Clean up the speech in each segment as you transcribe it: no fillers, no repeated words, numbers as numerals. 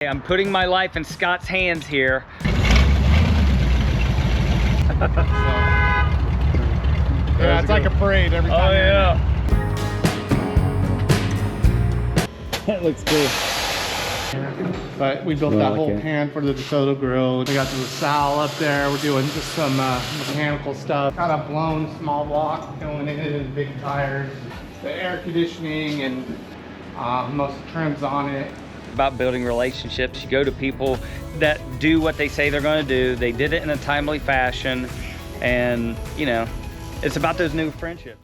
I'm putting my life in Scott's hands here. Yeah, it's like a parade every time. Oh yeah. That looks cool. But we built that whole pan for the DeSoto grill. We got the LaSalle up there. We're doing just some mechanical stuff. Got a blown small block going in and big tires. The air conditioning and most trims on it. About building relationships. You go to people that do what they say they're going to do. They did it in a timely fashion, and you know, it's about those new friendships.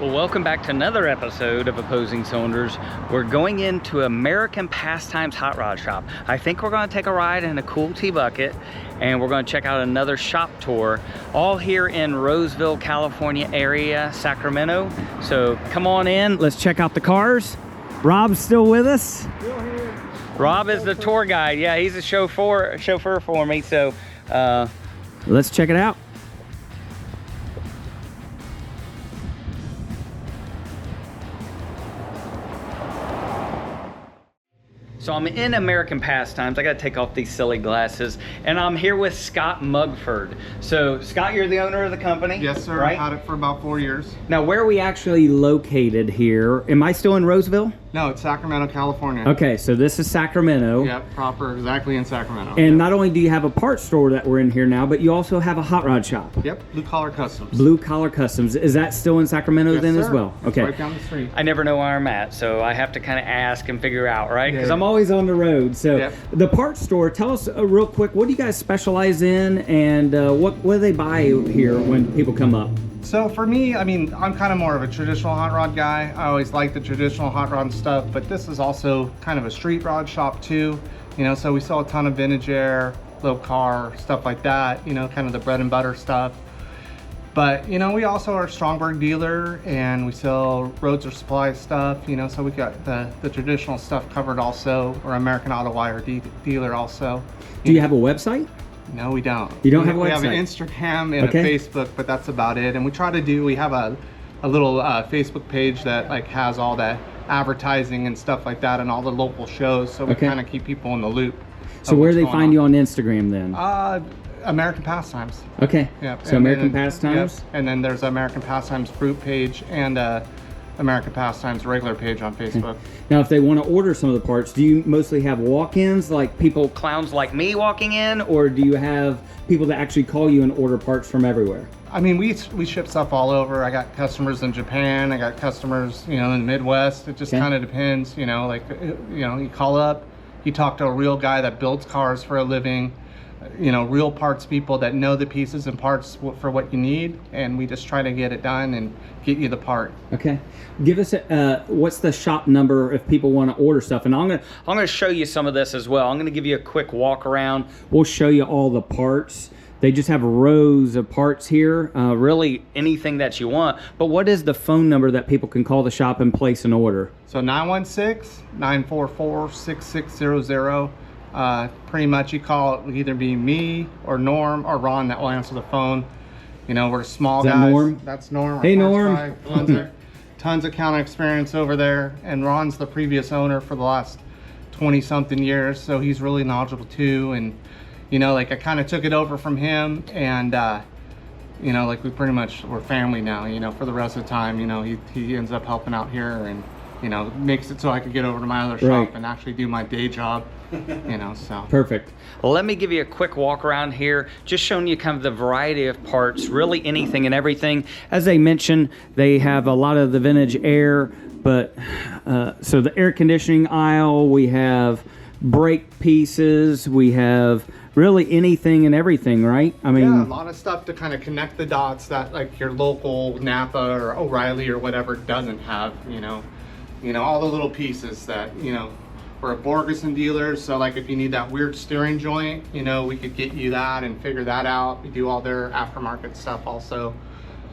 Well, welcome back to another episode of Opposing Cylinders. We're going into American Pastimes Hot Rod Shop. I think we're going to take a ride in a cool T-Bucket, and we're going to check out another shop tour, all here in Roseville, California area, Sacramento. So come on in, let's check out the cars. Rob's still with us. Still here. Rob is the tour guide. Yeah, he's a chauffeur for me. So let's check it out. So I'm in American Pastimes. I gotta take off these silly glasses. And I'm here with Scott Mugford. So Scott, you're the owner of the company? Yes, sir. Right? I've had it for about 4 years. Now, where are we actually located here? Am I still in Roseville? No, it's Sacramento, California. Okay, so this is Sacramento. Yep, proper, exactly in Sacramento. And not only do you have a parts store that we're in here now, but you also have a hot rod shop. Yep, Blue Collar Customs. Blue Collar Customs. Is that still in Sacramento Yes, then sir. as well? It's Okay. right down the street. I never know where I'm at, so I have to kind of ask and figure out, right? Because Yeah. I'm always on the road. So Yep. the parts store, tell us real quick, what do you guys specialize in, and what do they buy here when people come up? So for me, I mean, I'm kind of more of a traditional hot rod guy. I always like the traditional hot rod stuff, but this is also kind of a street rod shop too. You know, so we sell a ton of vintage air, low car, stuff like that, you know, kind of the bread and butter stuff. But, you know, we also are a Strongberg dealer, and we sell Roads or Supply stuff, you know, so we got the traditional stuff covered also. We're American Auto Wire dealer also. Do you have a website? No, we don't. You don't have a website? We have an Instagram and a Facebook, but that's about it. And we try to do, we have a little Facebook page that like has all that advertising and stuff like that and all the local shows, so we kind of keep people in the loop. So where do they find you on Instagram then? American Pastimes. Okay. Yep. So American Pastimes? Yep. And then there's American Pastimes group page and American Pastimes regular page on Facebook. Now, if they want to order some of the parts, do you mostly have walk-ins, like people, clowns like me walking in, or do you have people that actually call you and order parts from everywhere? I mean, we ship stuff all over. I got customers in Japan. I got customers, you know, in the Midwest. It just kind of depends, you know, like, you know, you call up, you talk to a real guy that builds cars for a living, you know, real parts people that know the pieces and parts for what you need, and we just try to get it done and get you the part. Okay, give us what's the shop number if people want to order stuff, and I'm gonna show you some of this as well. I'm gonna give you a quick walk around. We'll show you all the parts. They just have rows of parts here, really anything that you want. But what is the phone number that people can call the shop and place an order? So 916-944-6600. Pretty much you call it, will either be me or Norm or Ron that will answer the phone. You know, we're small guys. Norm? That's Norm. Hey, Norm. Tons of counter experience over there, and Ron's the previous owner for the last 20 something years, so he's really knowledgeable too. And you know, like I kind of took it over from him, and you know, like we're family now, you know, for the rest of the time. You know, he ends up helping out here, and you know, makes it so I could get over to my other shop and actually do my day job, you know, so. Perfect. Well, let me give you a quick walk around here, just showing you kind of the variety of parts, really anything and everything. As I mentioned, they have a lot of the vintage air, but so the air conditioning aisle, we have brake pieces, we have really anything and everything, right? I mean, yeah, a lot of stuff to kind of connect the dots that like your local Napa or O'Reilly or whatever doesn't have, you know, all the little pieces that, you know, we're a Borgeson dealer, so like if you need that weird steering joint, you know, we could get you that and figure that out. We do all their aftermarket stuff also.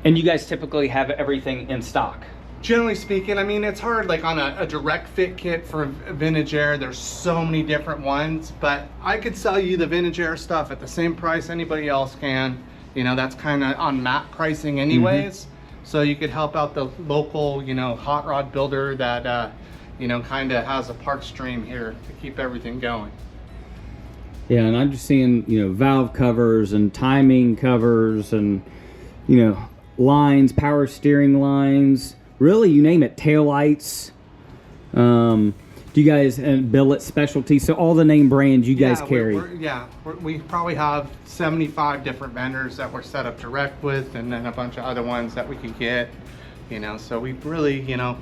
And you guys typically have everything in stock? Generally speaking, I mean, it's hard, like on a direct fit kit for vintage air, there's so many different ones, but I could sell you the vintage air stuff at the same price anybody else can. You know, that's kind of on map pricing anyways. So you could help out the local, you know, hot rod builder that, you know, kind of has a part stream here to keep everything going. Yeah, and I'm just seeing, you know, valve covers and timing covers and, you know, lines, power steering lines, really, you name it, tail lights. Do you guys, and billet specialty, so all the name brands you guys carry? We probably have 75 different vendors that we're set up direct with, and then a bunch of other ones that we could get, you know, so we really, you know,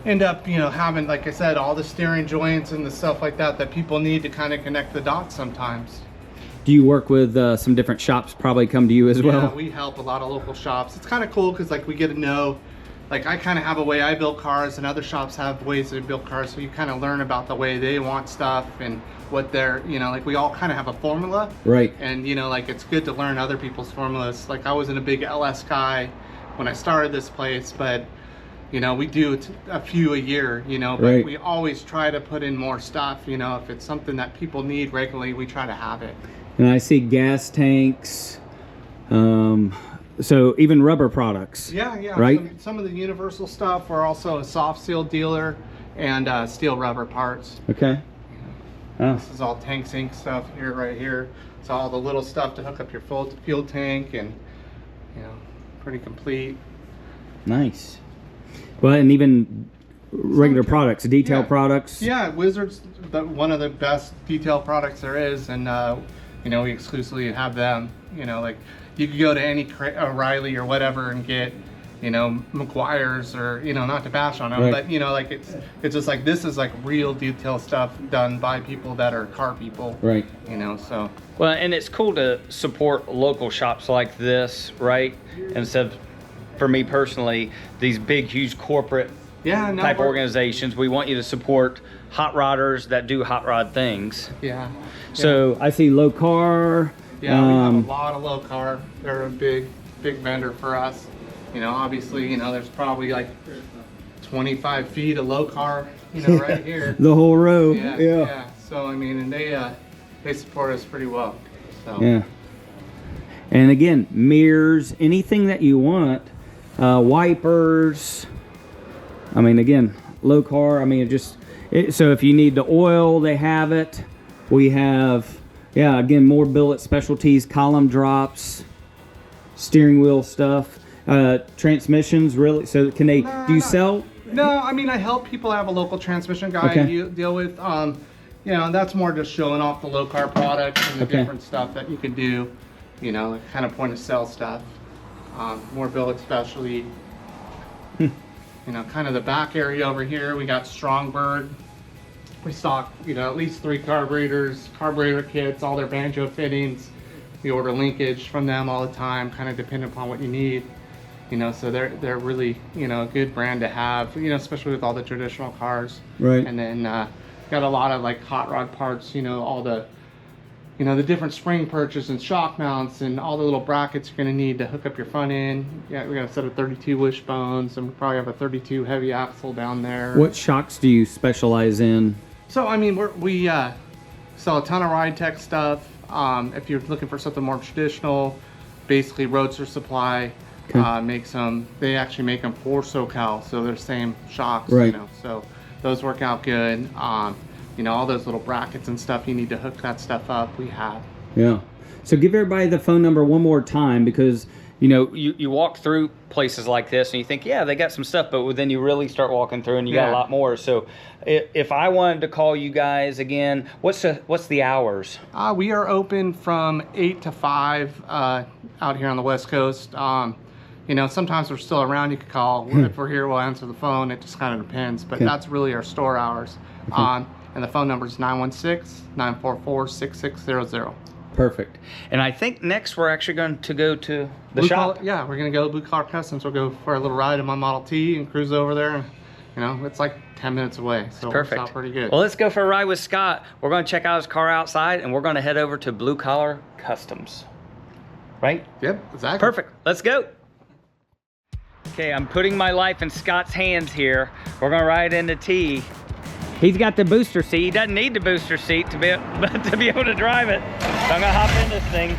end up, you know, having, like I said, all the steering joints and the stuff like that that people need to kind of connect the dots sometimes. Do you work with some different shops probably come to you as well? Yeah, we help a lot of local shops. It's kind of cool because, like, we get to know, like, I kind of have a way I build cars and other shops have ways they build cars, so you kind of learn about the way they want stuff and what they're, you know, like, we all kind of have a formula. Right. And, you know, like, it's good to learn other people's formulas. Like, I wasn't a big LS guy when I started this place, but, you know, we do a few a year, you know, but right. We always try to put in more stuff, you know, if it's something that people need regularly, we try to have it. And I see gas tanks, so even rubber products. Yeah, yeah. Right? Some of the universal stuff. We're also a soft seal dealer and steel rubber parts. Okay. Oh. This is all tank sink stuff here, right here. It's all the little stuff to hook up your fuel tank, and, you know, pretty complete. Nice. Well, and even regular products, detail products. Yeah, Wizard's one of the best detail products there is, and you know, we exclusively have them. You know, like, you could go to any O'Reilly or whatever and get, you know, McGuire's, or, you know, not to bash on them, right. But, you know, like, it's just like, this is like real detail stuff done by people that are car people. Right. You know, so. Well, and it's cool to support local shops like this, right? Instead of, for me personally, these big, huge corporate type organizations. We want you to support hot rodders that do hot rod things. Yeah. So I see low car. Yeah, we have a lot of low car. They're a big vendor for us. You know, obviously, you know, there's probably like 25 feet of low car, you know, right here. The whole row. Yeah. So, I mean, and they support us pretty well. So. Yeah. And again, mirrors, anything that you want, wipers. I mean, again, low car. I mean, so if you need the oil, they have it. We have, yeah, again, more billet specialties, column drops, steering wheel stuff, transmissions. Really? So can they? Do you sell? No, I mean, I help people. have a local transmission guy you deal with. You know, that's more just showing off the low car products and the different stuff that you can do. You know, like kind of point of sale stuff. More billet specialty. You know, kind of the back area over here, we got Strongbird. We stock, you know, at least 3 carburetors, carburetor kits, all their banjo fittings. We order linkage from them all the time, kind of depending upon what you need. You know, so they're really, you know, a good brand to have, you know, especially with all the traditional cars. Right. And then got a lot of like hot rod parts, you know, all the, you know, the different spring perches and shock mounts and all the little brackets you're going to need to hook up your front end. Yeah, we got a set of 32 wishbones, and we probably have a 32 heavy axle down there. What shocks do you specialize in? So, I mean, we sell a ton of Ride Tech stuff. If you're looking for something more traditional, basically Roadster Supply makes them. They actually make them for SoCal, so they're the same shocks. Right. You know, so those work out good. You know, all those little brackets and stuff, you need to hook that stuff up, we have. Yeah. So give everybody the phone number one more time, because, you know, you walk through places like this and you think, yeah, they got some stuff, but then you really start walking through and you got a lot more. So if I wanted to call you guys again, what's the hours? We are open from 8 to 5 out here on the West Coast. You know, sometimes we're still around, you could call. If we're here, we'll answer the phone. It just kind of depends, but that's really our store hours. And the phone number is 916-944-6600. Perfect. And I think next we're actually going to go to the shop. Yeah, we're going to go Blue Collar Customs. We'll go for a little ride in my Model T and cruise over there. And, you know, it's like 10 minutes away. So perfect. It works out pretty good. Well, let's go for a ride with Scott. We're going to check out his car outside, and we're going to head over to Blue Collar Customs. Right? Yep, exactly. Perfect. Let's go. Okay, I'm putting my life in Scott's hands here. We're going to ride into T. He's got the booster seat. He doesn't need the booster seat to be able to drive it. So I'm gonna hop in this thing.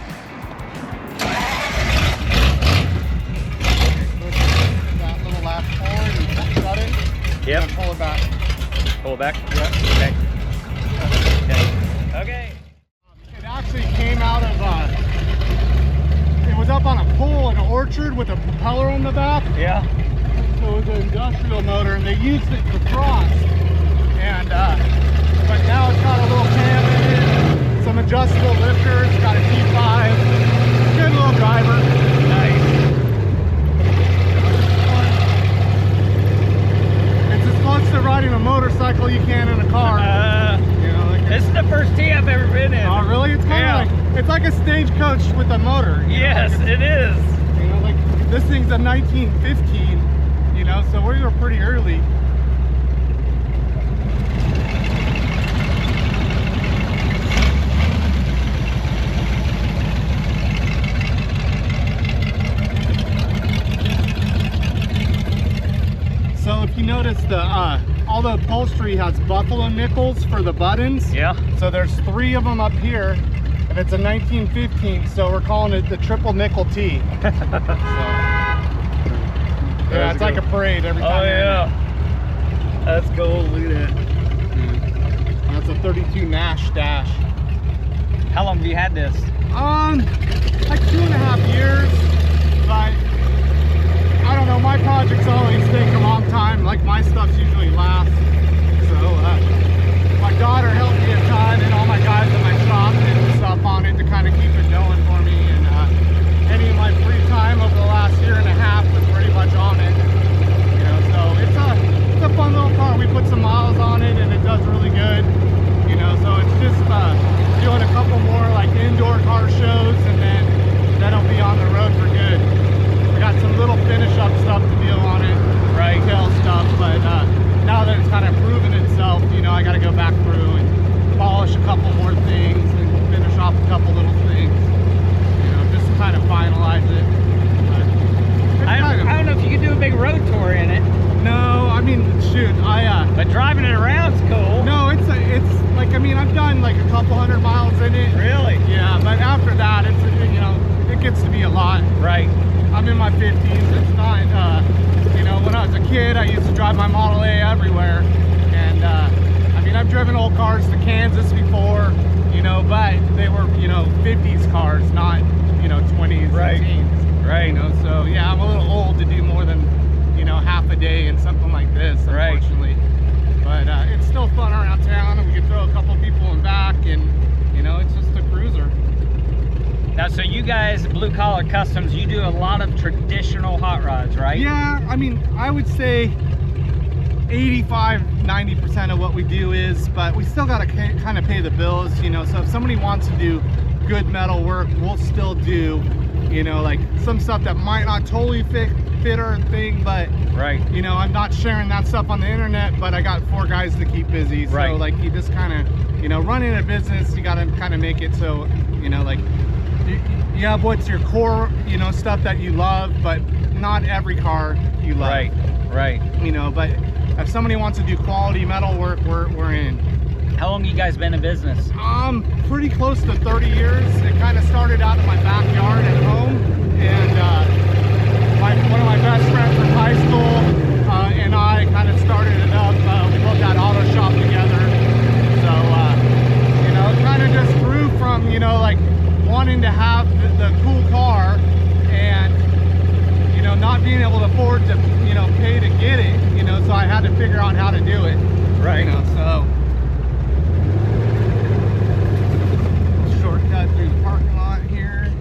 That little latch forward and shut it. Yep. And pull it back. Pull it back? Yep. Okay. Okay. It actually came out of, it was up on a pole in an orchard with a propeller on the back. Yeah. So it was an industrial motor, and they used it for frost. And, but now it's got a little cam in it, some adjustable lifters, got a T5, good little driver. Nice. It's as close to riding a motorcycle you can in a car. You know, like This is the first tee I've ever been in. oh, really? It's kind of like, it's like a stagecoach with a motor. Yes, like it is. You know, like this thing's a 1915, you know, so we were pretty early. So if you notice, the all the upholstery has buffalo nickels for the buttons. Yeah. So there's 3 of them up here, and it's a 1915, so we're calling it the triple nickel T. So, yeah, it's like a parade every time. Oh yeah. That's cool. Look at that. And that's a 32 Nash dash. How long have you had this? Like 2.5 years, but I don't know, my projects always take a long time, like my stuff's usually last. So my daughter helped me a ton, and all my guys at my shop did stuff on it to kind of keep it going for me. And any of my free time over the last 1.5 years was pretty much on it. You know, so it's a fun little car. We put some miles on it, and it does really good. You know, so it's just doing a couple more like indoor car shows, and then it'll be on the road for good. I got some little finish up stuff to do on it, Right. detail stuff, but now that it's kind of proven itself, you know, I got to go back through and polish a couple more things and finish off a couple little things, you know, just kind of finalize it. But it's I don't know if you could do a big road tour in it, no, I mean, shoot, but driving it around's cool. no, it's like, I mean, I've done like a couple 100 miles in it. Really? Yeah, but after that, it's, you know, it gets to be a lot. Right. I'm in my 50s. It's not, you know, when I was a kid, I used to drive my Model A everywhere. And, I mean, I've driven old cars to Kansas before, you know, but they were, you know, 50s cars, not, you know, 20s Right. and teens. Right. You know, so yeah, I'm a little old to do more than, you know, half a day in something like this, Right. unfortunately. But it's still fun around town, and we can throw a couple people in back, and, you know, it's just a cruiser. Now, so you guys, Blue Collar Customs, you do a lot of traditional hot rods, right? Yeah, I mean, I would say 85–90% of what we do is, but we still got to kind of pay the bills, you know. So if somebody wants to do good metal work, we'll still do, you know, like some stuff that might not totally fit our thing, but Right. you know, I'm not sharing that stuff on the internet, but I got 4 guys to keep busy. So Right. like, you just kind of, you know, running a business, you got to kind of make it so, you know, like you have what's your core, you know, stuff that you love, but not every car you love. Right. Right. You know, but if somebody wants to do quality metal work, we're in. How long you guys been in business? Pretty close to 30 years. It kind of started out in my backyard at home, and one of my best friends from high school and I kind of started it up. We built that auto shop together. So, you know, it kind of just grew from, you know, like wanting to have the cool car and, you know, not being able to afford to, you know, pay to get it, you know, so I had to figure out how to do it. Right. You know, so shortcut through the parking lot here.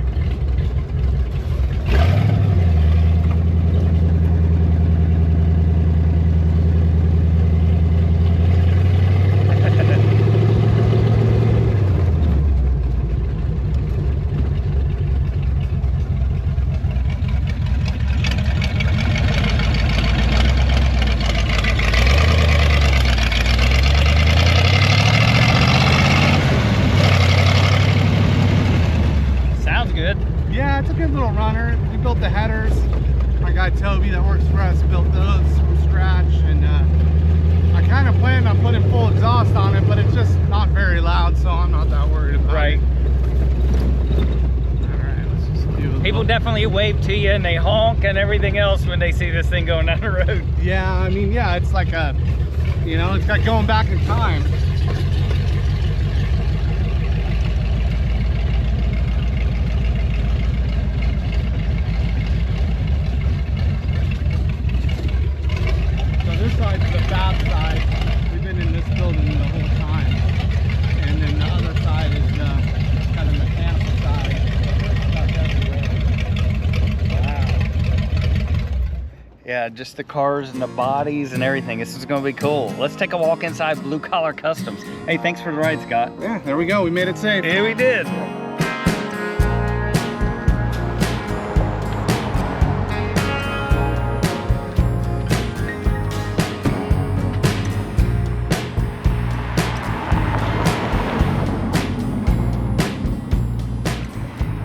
Yeah, it's a good little runner. We built the headers. My guy Toby that works for us built those from scratch, and I kind of planned on putting full exhaust on it, but it's just not very loud, so I'm not that worried about Right. it. Alright, let's just do a People little... definitely wave to you and they honk and everything else when they see this thing going down the road. Yeah, I mean, yeah, it's like a, You know, it's got going back in time. So this side's the fab side. We've been in this building the whole time. And then the other side is kind of mechanical side. Stuff everywhere. Wow. Yeah, just the cars and the bodies and everything. This is going to be cool. Let's take a walk inside Blue Collar Customs. Hey, thanks for the ride, Scott. Yeah, there we go. We made it safe. Yeah, we did.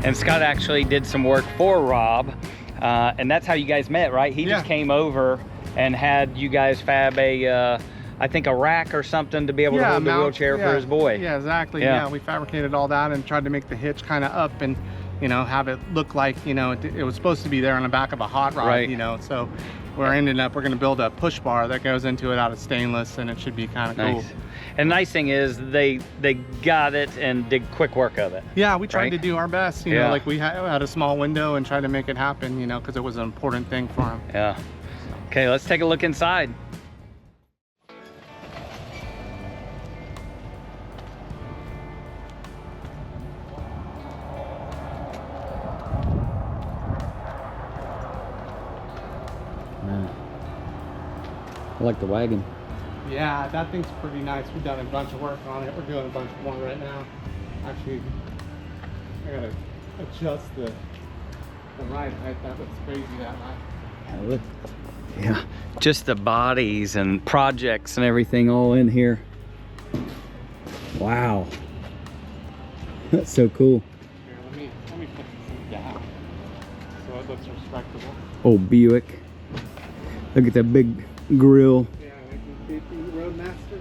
And Scott actually did some work for Rob, and that's how you guys met, right? He just came over and had you guys fab a, I think a rack or something to be able to hold the wheelchair for his boy. Yeah, exactly. Yeah, we fabricated all that and tried to make the hitch kind of up and, you know, have it look like, you know, it was supposed to be there on the back of a hot rod, you know, so we're going to build a push bar that goes into it out of stainless, and it should be kind of cool. And the nice thing is they got it and did quick work of it. Yeah, we tried to do our best, you know, like we had a small window and tried to make it happen, you know, because it was an important thing for him. Yeah. Okay, let's take a look inside. I like the wagon. Yeah, that thing's pretty nice. We've done a bunch of work on it. We're doing a bunch more right now. Actually, I gotta adjust the ride height. That looks crazy that high. Yeah, just the bodies and projects and everything all in here. Wow, that's so cool. Here, let me put this thing down so it looks respectable. Oh, Buick. Look at that big grill. Yeah, like the Roadmaster.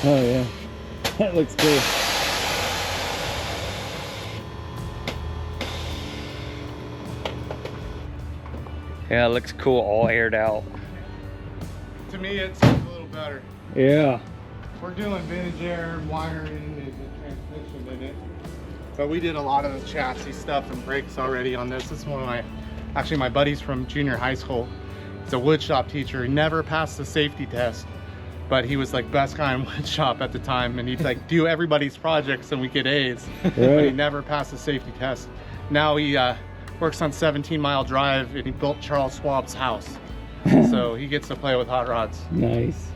Oh yeah, that looks cool. Yeah, it looks cool, all aired out. To me, it seems a little better. Yeah. We're doing vintage air, wiring, and transmission in it. But we did a lot of the chassis stuff and brakes already on this. This is one of my buddies from junior high school. He's a wood shop teacher. He never passed the safety test, but he was like best guy in wood shop at the time, and he'd like do everybody's projects and we get A's. Right. But he never passed the safety test. Now he works on 17 Mile Drive, and he built Charles Schwab's house. So he gets to play with hot rods. Nice.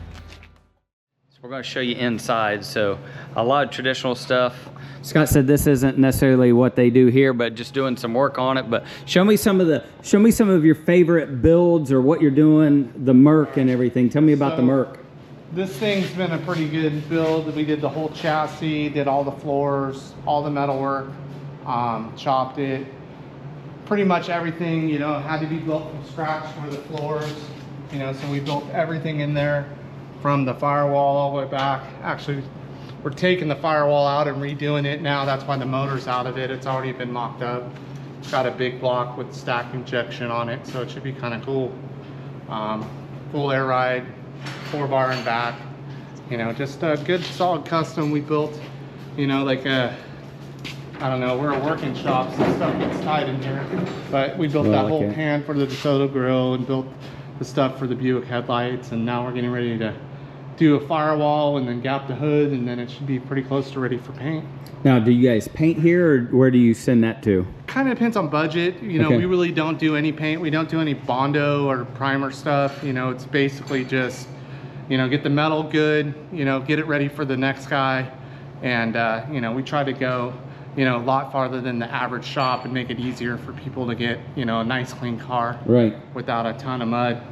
So we're going to show you inside. So a lot of traditional stuff. Scott said this isn't necessarily what they do here, but just doing some work on it. But show me some of your favorite builds or what you're doing, the Merc and everything. Tell me about the Merc. This thing's been a pretty good build. We did the whole chassis, did all the floors, all the metal work, chopped it. Pretty much everything, you know, had to be built from scratch for the floors, you know, so we built everything in there from the firewall all the way back. Actually, we're taking the firewall out and redoing it now. That's why the motor's out of it. It's already been mocked up. It's got a big block with stack injection on it, so it should be kind of cool. Full air ride, 4-bar and back. You know, just a good solid custom we built, you know, like a, I don't know, we're a working shop, so stuff gets tied in here. But we built that whole pan for the DeSoto grill and built the stuff for the Buick headlights, and now we're getting ready to do a firewall and then gap the hood, and then it should be pretty close to ready for paint. Now, do you guys paint here, or where do you send that to? Kind of depends on budget. You know, we really don't do any paint. We don't do any Bondo or primer stuff. You know, it's basically just, you know, get the metal good, you know, get it ready for the next guy. And, you know, we try to go, you know, a lot farther than the average shop and make it easier for people to get, you know, a nice clean car. Right. Without a ton of mud.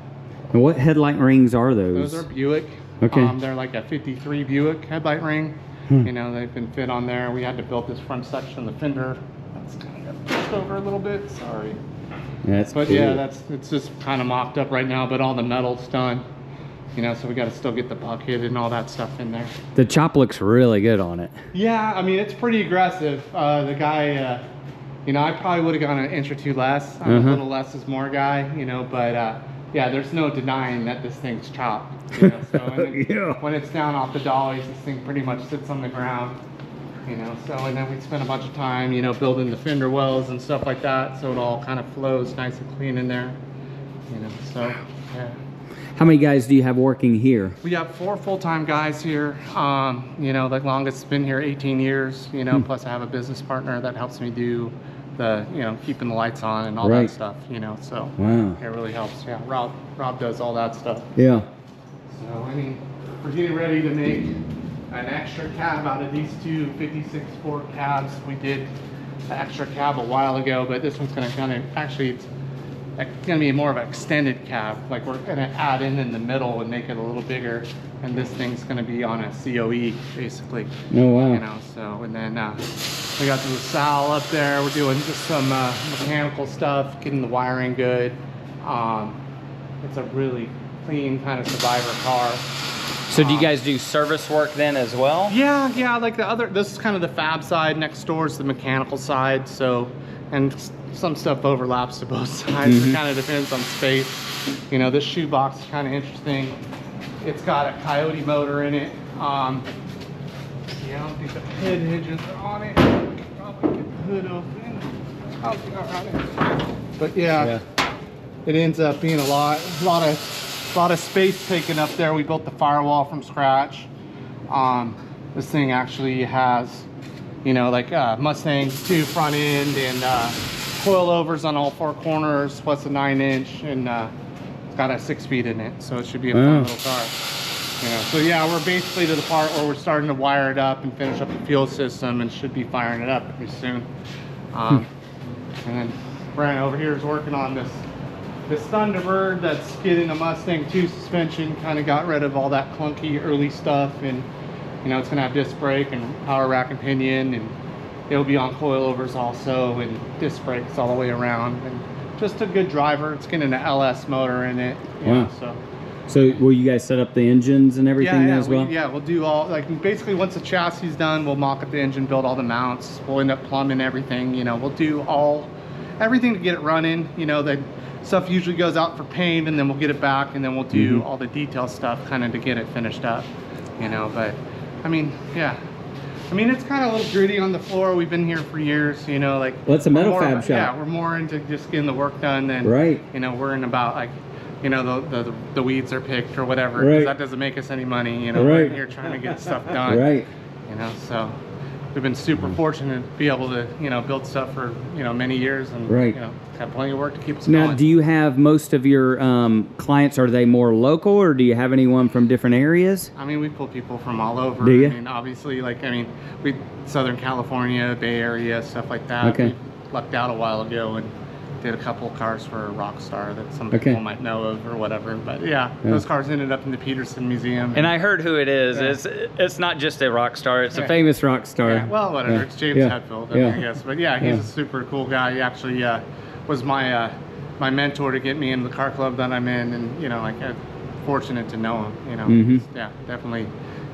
And what headlight rings are those? Those are Buick. Okay. They're like a 53 Buick headlight ring. You know, they've been fit on there. We had to build this front section of the fender. That's kind of Got pushed over a little bit, sorry. Yeah, that's But cool. yeah, it's just kind of mocked up right now, but all the metal's done. You know, so we got to still get the bucket and all that stuff in there. The chop looks really good on it. Yeah, I mean, it's pretty aggressive. The guy, you know, I probably would have gone an inch or two less. I'm a little less is more guy, you know, but yeah, there's no denying that this thing's chopped. You know, so and then when it's down off the dollies, this thing pretty much sits on the ground. You know, so and then we spent a bunch of time, you know, building the fender wells and stuff like that, so it all kind of flows nice and clean in there. You know, so yeah. How many guys do you have working here? We have 4 full-time guys here. You know, the longest been here 18 years, you know, plus I have a business partner that helps me do the, you know, keeping the lights on and all that stuff, you know, so wow. It really helps. Yeah, Rob does all that stuff. Yeah. So, I mean, we're getting ready to make an extra cab out of these two 56 Ford cabs. We did the extra cab a while ago, but this one's going to kind of, actually, it's going to be more of an extended cab. Like we're going to add in the middle and make it a little bigger, and this thing's going to be on a COE basically. Oh wow. You know, so and then we got the LaSalle up there. We're doing just some mechanical stuff, getting the wiring good. It's a really clean kind of survivor car. So do you guys do service work then as well? Yeah, like the other, this is kind of the fab side, next door is the mechanical side, so, and some stuff overlaps to both sides. It kind of depends on space. You know, this shoebox is kind of interesting. It's got a Coyote motor in it. Yeah, I don't think the head hinges are on it. Probably get the hood open. I'll be all right. But yeah, it ends up being a lot of space taken up there. We built the firewall from scratch. This thing actually has, you know, like Mustang 2 front end and coilovers on all 4 corners, plus a 9-inch, and it's got a 6-speed in it, so it should be a fun little car. You know, so yeah, we're basically to the part where we're starting to wire it up and finish up the fuel system, and should be firing it up pretty soon. And then Brian over here is working on this Thunderbird that's getting a Mustang 2 suspension. Kind of got rid of all that clunky early stuff, and you know, it's gonna have disc brake and power rack and pinion, and it'll be on coilovers also, and disc brakes all the way around, and just a good driver. It's getting an LS motor in it. You know, so will you guys set up the engines and everything as well? Yeah, we'll do all, like basically once the chassis is done, we'll mock up the engine, build all the mounts. We'll end up plumbing everything. You know, we'll do everything to get it running. You know, the stuff usually goes out for paint, and then we'll get it back, and then we'll do all the detail stuff kind of to get it finished up. You know, but I mean, yeah. I mean, it's kind of a little gritty on the floor. We've been here for years, you know, like... Well, it's a metal fab shop. Yeah, we're more into just getting the work done than, you know, we're in about, like, you know, the weeds are picked or whatever. Because that doesn't make us any money, you know. We're here trying to get stuff done. You know, so we've been super fortunate to be able to, you know, build stuff for, you know, many years, and, you know, have plenty of work to keep us going. Now, do you have most of your clients, are they more local, or do you have anyone from different areas? I mean, we pull people from all over. Do you? I mean, obviously, like, I mean, we Southern California, Bay Area, stuff like that. Okay. We lucked out a while ago and did a couple of cars for Rockstar that some people might know of or whatever. But yeah, those cars ended up in the Peterson Museum. And I heard who it is. It's not just a rock star, it's a famous rock star. Yeah, well, whatever. It's James Hetfield, I guess. But yeah, he's a super cool guy. He actually was my my mentor to get me into the car club that I'm in, and you know, like, I'm fortunate to know him. You know, yeah, definitely.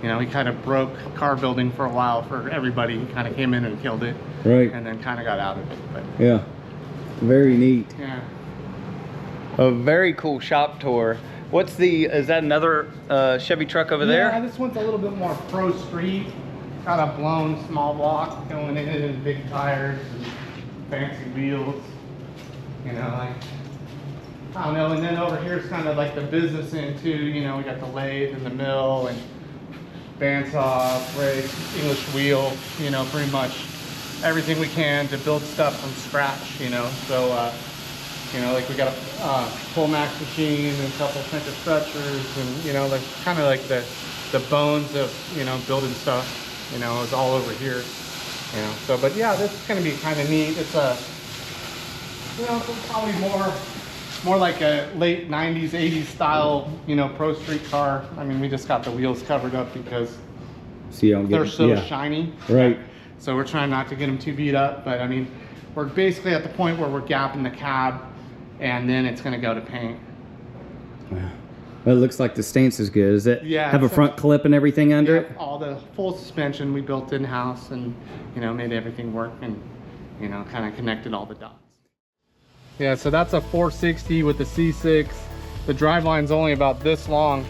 You know, he kind of broke car building for a while for everybody. He kind of came in and killed it, and then kind of got out of it. But very neat. Yeah, a very cool shop tour. What's is that another Chevy truck over there? Yeah, this one's a little bit more pro street. Got a blown small block going in it, and big tires and fancy wheels. You know, like, I don't know. And then over here is kind of like the business end too. You know, we got the lathe and the mill and bandsaw, brake, English wheel. You know, pretty much everything we can to build stuff from scratch. You know, so you know, like we got a full max machine and a couple printed stretchers, and you know, like kind of like the bones of, you know, building stuff. You know, is all over here. You know, so but this is going to be kind of neat. It's a, you know, it's probably more like a late 90s, 80s style, you know, pro street car. I mean, we just got the wheels covered up because they're so shiny. So we're trying not to get them too beat up. But I mean, we're basically at the point where we're gapping the cab, and then it's going to go to paint. Wow. Well, it looks like the stance is good. Does it have a front clip and everything under it? All the full suspension we built in-house, and made everything work, and kind of connected all the dots. Yeah, so that's a 460 with the C6. The driveline's only about this long,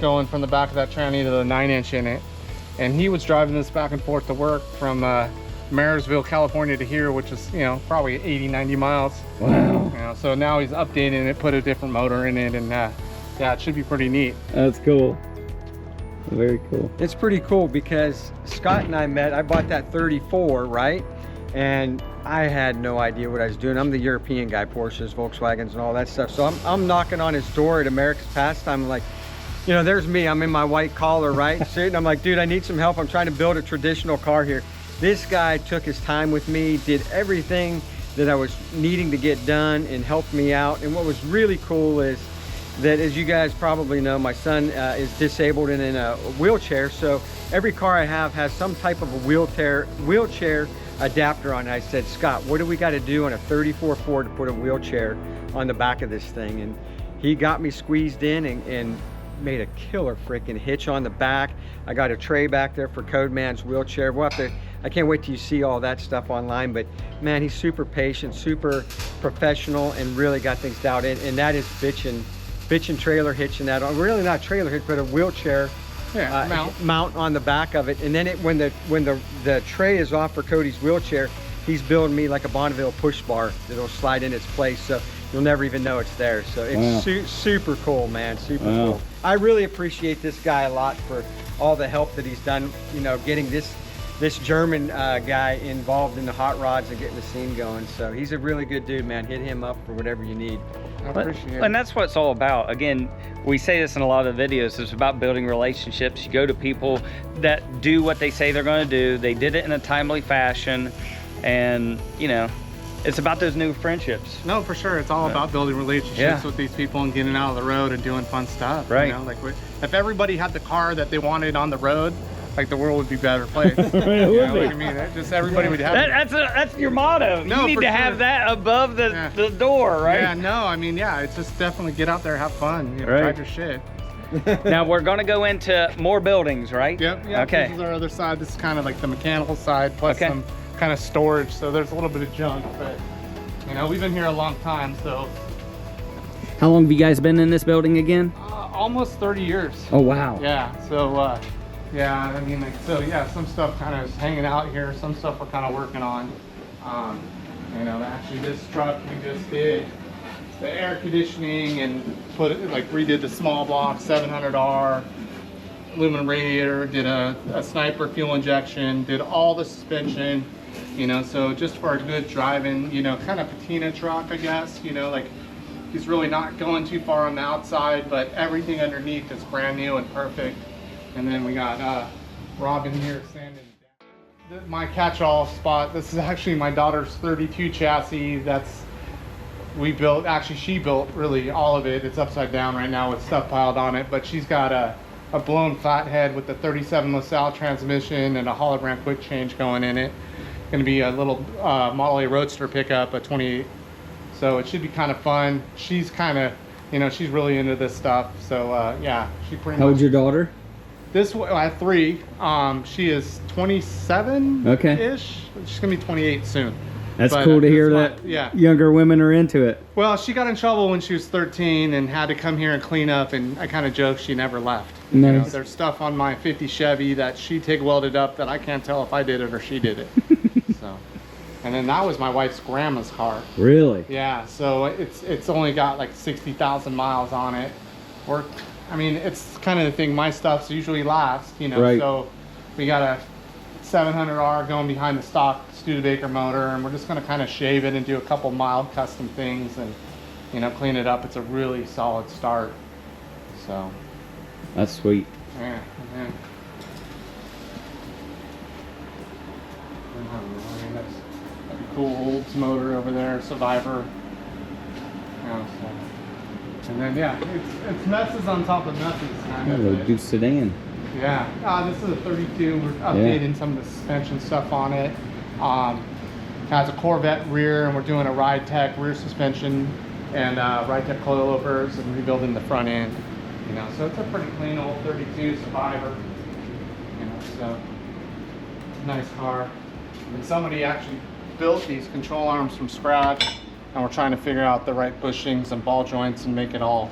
going from the back of that tranny to the 9-inch in it. And he was driving this back and forth to work from Marysville, California to here, which is probably 80-90 miles. Wow. So now he's updating it, put a different motor in it, and yeah, it should be pretty neat. That's cool. Very cool. It's pretty cool because Scott and I met. I bought that 34, right? And I had no idea what I was doing. I'm the European guy, Porsches, Volkswagens, and all that stuff. So I'm knocking on his door at America's Pastime. I'm like, there's me. I'm in my white collar, right? Suit. I'm like, dude, I need some help. I'm trying to build a traditional car here. This guy took his time with me, did everything that I was needing to get done, and helped me out. And what was really cool is that, as you guys probably know, my son is disabled and in a wheelchair, so every car I have has some type of a wheelchair adapter on it. I said, Scott, what do we got to do on a 34 Ford to put a wheelchair on the back of this thing? And he got me squeezed in and made a killer freaking hitch on the back. I got a tray back there for Codeman's wheelchair. We'll have to, I can't wait till you see all that stuff online, but man, he's super patient, super professional, and really got things dialed in. And that is bitchin' trailer hitching that on, really not trailer hitch, but a wheelchair mount on the back of it. And then when the tray is off for Cody's wheelchair, he's building me like a Bonneville push bar that'll slide in its place, so you'll never even know it's there. So it's super cool, man, super cool. I really appreciate this guy a lot for all the help that he's done, getting this German guy involved in the hot rods and getting the scene going. So he's a really good dude, man. Hit him up for whatever you need. I appreciate it. And that's what it's all about. Again, we say this in a lot of videos. It's about building relationships. You go to people that do what they say they're going to do. They did it in a timely fashion, and it's about those new friendships. No, for sure. It's all about building relationships with these people and getting out of the road and doing fun stuff. Right. Like if everybody had the car that they wanted on the road, like the world would be a better place. I mean, just everybody would have. That's your motto. No, you need to have that above the door, right? Yeah, no, I mean, it's just definitely get out there, have fun, drive your shit. Now we're gonna go into more buildings, right? Yep. Okay. This is our other side. This is kind of like the mechanical side, plus some kind of storage. So there's a little bit of junk, but we've been here a long time. So. How long have you guys been in this building again? Almost 30 years. Oh wow. Yeah. So. Yeah, I mean, some stuff kind of is hanging out here. Some stuff we're kind of working on. Actually, this truck we just did the air conditioning and redid the small block 700R aluminum radiator, did a sniper fuel injection, did all the suspension. So just for a good driving, kind of patina truck, I guess. He's really not going too far on the outside, but everything underneath is brand new and perfect. And then we got Robin here sanding down. My catch-all spot, this is actually my daughter's 32 chassis we built. Actually, she built really all of it. It's upside down right now with stuff piled on it, but she's got a blown flathead with the 37 LaSalle transmission and a hologram quick change going in it. Gonna be a little Model A Roadster pickup, a 28. So it should be kind of fun. She's kind of, she's really into this stuff. So she pretty much. How old's your daughter? I have 3. She is 27-ish. She's gonna be 28 soon. That's cool to hear that younger women are into it. Well, she got in trouble when she was 13 and had to come here and clean up, and I kind of joke she never left. Nice. There's stuff on my 50 Chevy that she TIG welded up that I can't tell if I did it or she did it. So, and then that was my wife's grandma's car. Really? Yeah, so it's only got like 60,000 miles on it. I mean, it's kind of the thing, my stuff's usually last, Right. So we got a 700R going behind the stock Studebaker motor, and we're just going to kind of shave it and do a couple mild custom things and, clean it up. It's a really solid start. So. That's sweet. Yeah. I mean, that's a cool Olds motor over there, Survivor. And then it's messes on top of messes kind of. A Deuce sedan. Yeah. This is a 32. We're updating some of the suspension stuff on it. Has a Corvette rear, and we're doing a Ride Tech rear suspension and Ride Tech coilovers and rebuilding the front end. You know, so it's a pretty clean old 32 Survivor. You know, so nice car. And somebody actually built these control arms from scratch, and we're trying to figure out the right bushings and ball joints and make it all,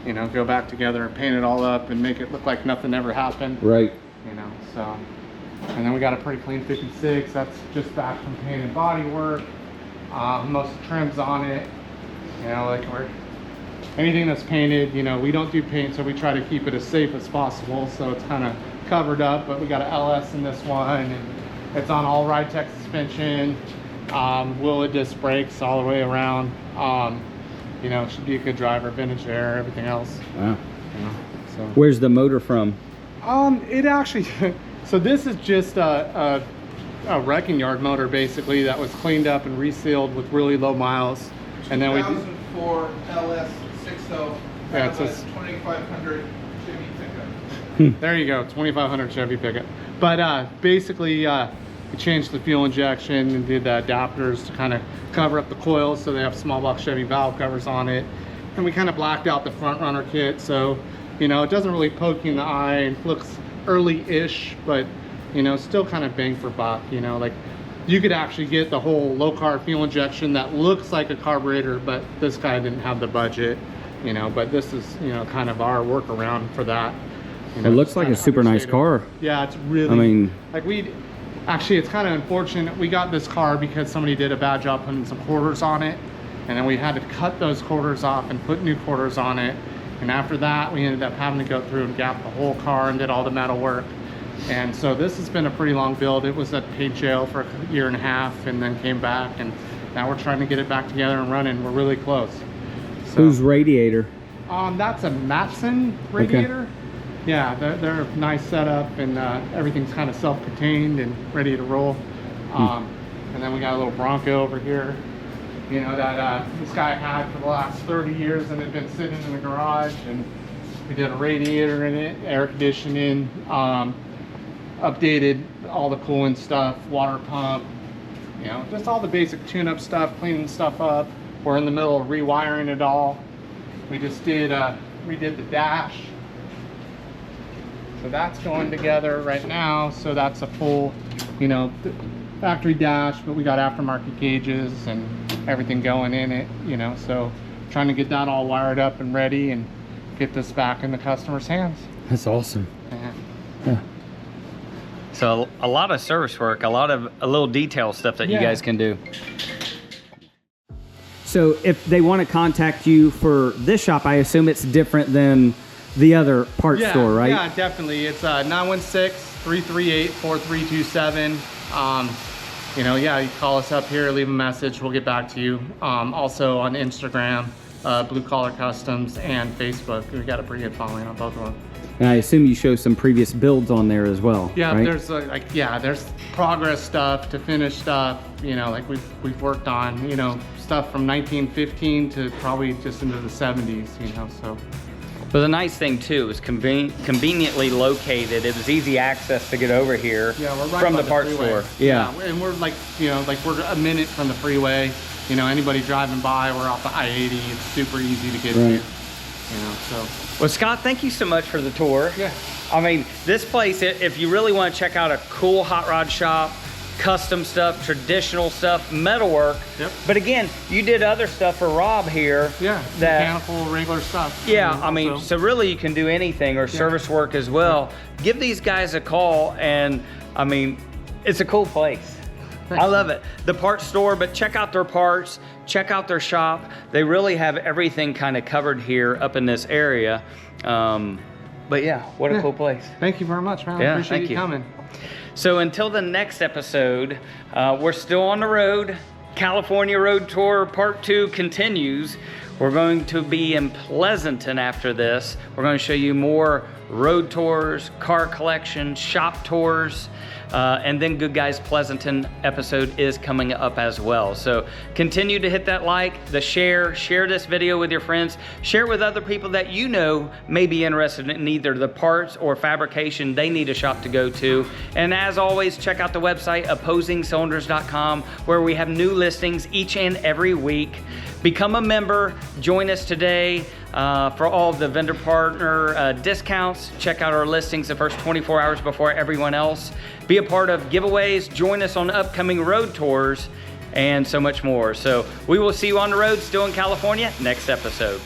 you know, go back together and paint it all up and make it look like nothing ever happened. Right. You know, so. And then we got a pretty clean 56. That's just back from paint and body work. Most trims on it. You know, like anything that's painted, you know, we don't do paint, so we try to keep it as safe as possible. So it's kind of covered up, but we got an LS in this one, and it's on all Ride Tech suspension, Willow disc brakes all the way around. You know, it should be a good driver, vintage air, everything else. Wow. You know, so. Where's the motor from? It actually, so this is just a wrecking yard motor basically that was cleaned up and resealed with really low miles. And then 2004 LS 60. Yeah, it's a 2500 Chevy pickup. There you go, 2500 Chevy pickup. But basically, we changed the fuel injection and did the adapters to kind of cover up the coils, so they have small block Chevy valve covers on it. And we kind of blacked out the front runner kit, so you know it doesn't really poke you in the eye. It looks early-ish, but you know still kind of bang for buck. You know, like you could actually get the whole low carb fuel injection that looks like a carburetor, but this guy didn't have the budget. You know, but this is, you know, kind of our workaround for that. You know, It looks like a super nice car. Yeah, it's really, I mean, like actually it's kind of unfortunate. We got this car because somebody did a bad job putting some quarters on it, and then we had to cut those quarters off and put new quarters on it. And after that, we ended up having to go through and gap the whole car and did all the metal work. And so this has been a pretty long build. It was at paint jail for a year and a half and then came back, and now we're trying to get it back together and running. We're really close. So, whose radiator? that's a Matson radiator. Okay. Yeah, they're a nice setup, and everything's kind of self-contained and ready to roll. And then we got a little Bronco over here, you know, that this guy had for the last 30 years and had been sitting in the garage, and we did a radiator in it, air conditioning, updated all the cooling stuff, water pump, you know, just all the basic tune-up stuff, cleaning stuff up. We're in the middle of rewiring it all. We just redid the dash. So that's going together right now. So that's a full, you know, factory dash, but we got aftermarket gauges and everything going in it, you know, so trying to get that all wired up and ready and get this back in the customer's hands. That's awesome. Yeah. So a lot of service work, a little detail stuff that you guys can do. So if they want to contact you for this shop, I assume it's different than the other parts store, right? Yeah, definitely. It's 916-338-4327. You know, yeah, you call us up here, leave a message, we'll get back to you. Also on Instagram, Blue Collar Customs, and Facebook. We've got a pretty good following on both of them. And I assume you show some previous builds on there as well. Yeah, right? there's there's progress stuff to finish stuff. You know, like we've worked on, you know, stuff from 1915 to probably just into the 70s. You know, so. But the nice thing too is conveniently located. It was easy access to get over here. Yeah, we're right from by the parts freeway. store. Yeah, and we're like, you know, like we're a minute from the freeway. You know, anybody driving by, we're off the I-80. It's super easy to get to. You know, so. Well, Scott, thank you so much for the tour. Yeah. I mean, this place, if you really want to check out a cool hot rod shop, custom stuff, traditional stuff, metalwork. Yep. But again, you did other stuff for Rob here. Yeah, mechanical, regular stuff. Yeah, I mean, so really you can do anything, or service work as well. Give these guys a call, and I mean, it's a cool place. I love it. The parts store, but check out their parts, check out their shop. They really have everything kind of covered here up in this area. But yeah, what a cool place. Thank you very much, man. Yeah, I appreciate thank you you coming. So until the next episode, we're still on the road. California Road Tour Part 2 continues. We're going to be in Pleasanton after this. We're going to show you more road tours, car collection, shop tours. And then Good Guys Pleasanton episode is coming up as well. So continue to hit that like, the share this video with your friends, share with other people that you know may be interested in either the parts or fabrication they need a shop to go to. And as always, check out the website opposingcylinders.com, where we have new listings each and every week. Become a member, join us today for all of the vendor partner discounts. Check out our listings the first 24 hours before everyone else. Be a part of giveaways, join us on upcoming road tours, and so much more. So we will see you on the road, still in California, next episode.